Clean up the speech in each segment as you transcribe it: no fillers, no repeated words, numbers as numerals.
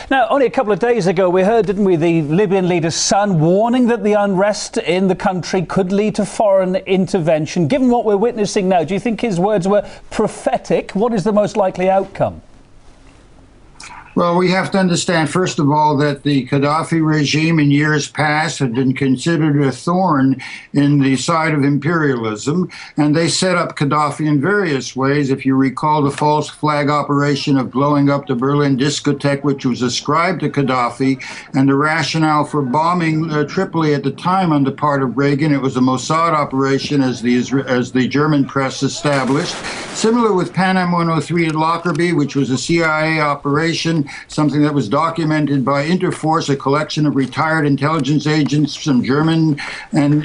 Now, only a couple of days ago, we heard, didn't we, the Libyan leader's son warning that the unrest in the country could lead to foreign intervention. Given what we're witnessing now, do you think his words were prophetic? What is the most likely outcome? Well, we have to understand, first of all, that the Gaddafi regime in years past had been considered a thorn in the side of imperialism, and they set up Gaddafi in various ways. If you recall the false flag operation of blowing up the Berlin discotheque, which was ascribed to Gaddafi, and the rationale for bombing Tripoli at the time on the part of Reagan, it was a Mossad operation, as the German press established. Similar with Pan Am 103 at Lockerbie, which was a CIA operation, something that was documented by Interforce, a collection of retired intelligence agents from German and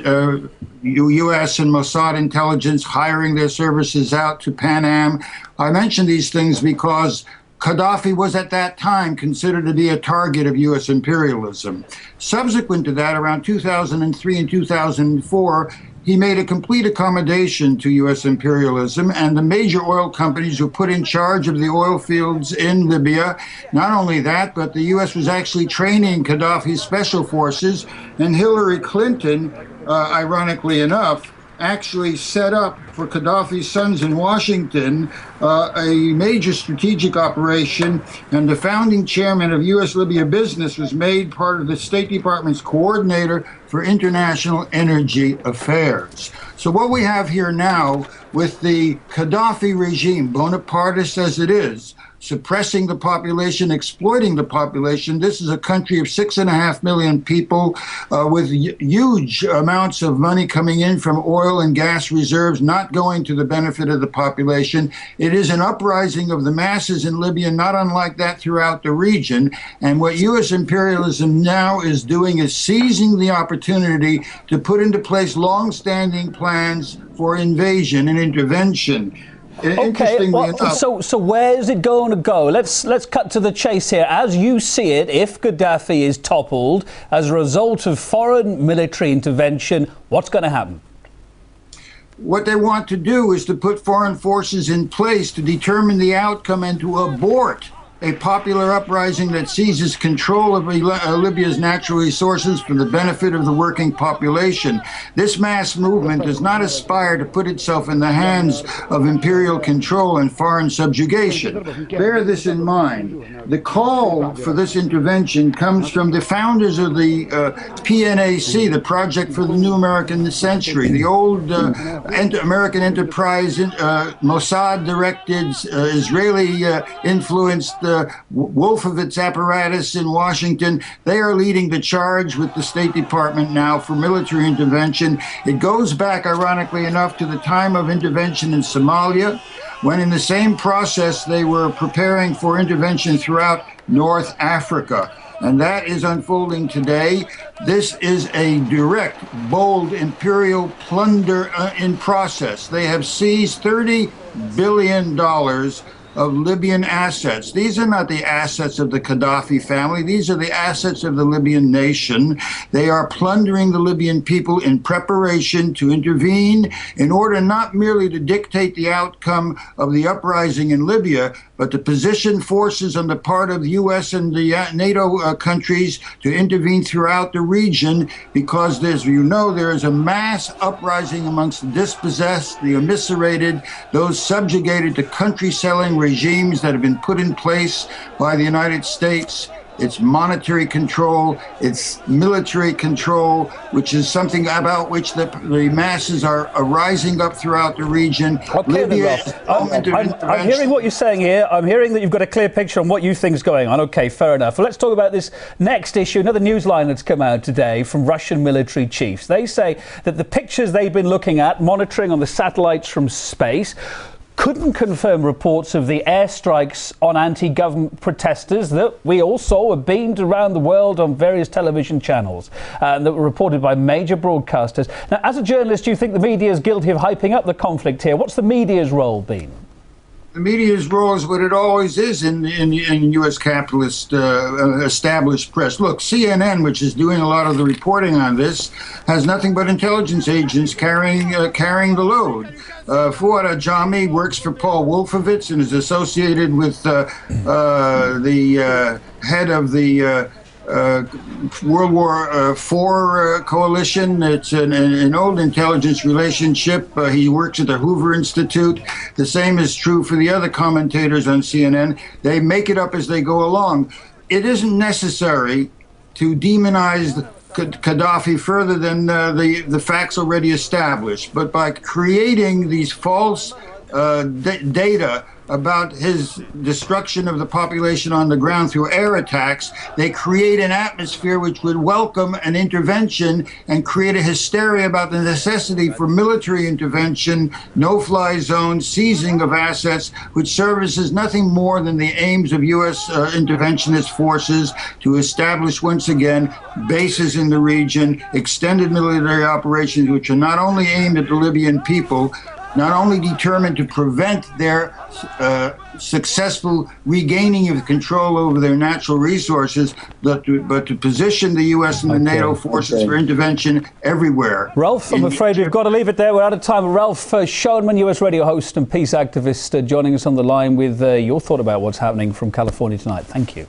U.S. and Mossad intelligence hiring their services out to Pan Am. I mention these things because Gaddafi was at that time considered to be a target of U.S. imperialism. Subsequent to that, around 2003 and 2004, he made a complete accommodation to U.S. imperialism, and the major oil companies were put in charge of the oil fields in Libya. Not only that, but the U.S. was actually training Gaddafi's special forces, and Hillary Clinton, ironically enough, actually set up for Gaddafi's sons in Washington a major strategic operation, and the founding chairman of U.S. Libya Business was made part of the State Department's coordinator for international energy affairs. So what we have here now with the Gaddafi regime, Bonapartist as it is, suppressing the population, exploiting the population. This is a country of 6.5 million people with huge amounts of money coming in from oil and gas reserves, not going to the benefit of the population. It is an uprising of the masses in Libya, not unlike that throughout the region. And what U.S. imperialism now is doing is seizing the opportunity to put into place long-standing plans for invasion and intervention. Okay, well, so where is it going to go? Let's cut to the chase here. As you see it, if Gaddafi is toppled as a result of foreign military intervention, what's going to happen? What they want to do is to put foreign forces in place to determine the outcome and to abort a popular uprising that seizes control of Libya's natural resources for the benefit of the working population. This mass movement does not aspire to put itself in the hands of imperial control and foreign subjugation. Bear this in mind. The call for this intervention comes from the founders of the PNAC, the Project for the New American Century, the old American enterprise, Mossad-directed, Israeli-influenced Wolfowitz apparatus in Washington. They are leading the charge with the State Department now for military intervention. It goes back, ironically enough, to the time of intervention in Somalia, when in the same process they were preparing for intervention throughout North Africa. And that is unfolding today. This is a direct, bold imperial plunder in process. They have seized $30 billion of Libyan assets. These are not the assets of the Gaddafi family. These are the assets of the Libyan nation. They are plundering the Libyan people in preparation to intervene in order not merely to dictate the outcome of the uprising in Libya, but to position forces on the part of the U.S. and the NATO countries to intervene throughout the region, because, as you know, there is a mass uprising amongst the dispossessed, the eviscerated, those subjugated to country-selling regimes that have been put in place by the United States. It's monetary control, it's military control, which is something about which the masses are rising up throughout the region. Okay, Libya I'm hearing what you're saying here. I'm hearing that you've got a clear picture on what you think is going on. Okay, fair enough. Well, let's talk about this next issue. Another news line that's come out today from Russian military chiefs. They say that the pictures they've been looking at, monitoring on the satellites from space, couldn't confirm reports of the airstrikes on anti-government protesters that we all saw were beamed around the world on various television channels that were reported by major broadcasters. Now, as a journalist, do you think the media is guilty of hyping up the conflict here? What's the media's role been? The media's role is what it always is in U.S. capitalist established press. Look, CNN, which is doing a lot of the reporting on this, has nothing but intelligence agents carrying the load. Fuad Ajami works for Paul Wolfowitz and is associated with the head of the World War IV coalition. It's an old intelligence relationship. He works at the Hoover Institute. The same is true for the other commentators on CNN. They make it up as they go along. It isn't necessary to demonize Gaddafi further than the facts already established. But by creating these false data about his destruction of the population on the ground through air attacks, they create an atmosphere which would welcome an intervention and create a hysteria about the necessity for military intervention, no-fly zones, seizing of assets, which services nothing more than the aims of U.S. interventionist forces to establish once again bases in the region, extended military operations which are not only aimed at the Libyan people, not only determined to prevent their successful regaining of control over their natural resources, but to position the U.S. and the NATO forces for intervention everywhere. Ralph, I'm afraid we've got to leave it there. We're out of time. Ralph Schoenman, U.S. radio host and peace activist, joining us on the line with your thought about what's happening from California tonight. Thank you.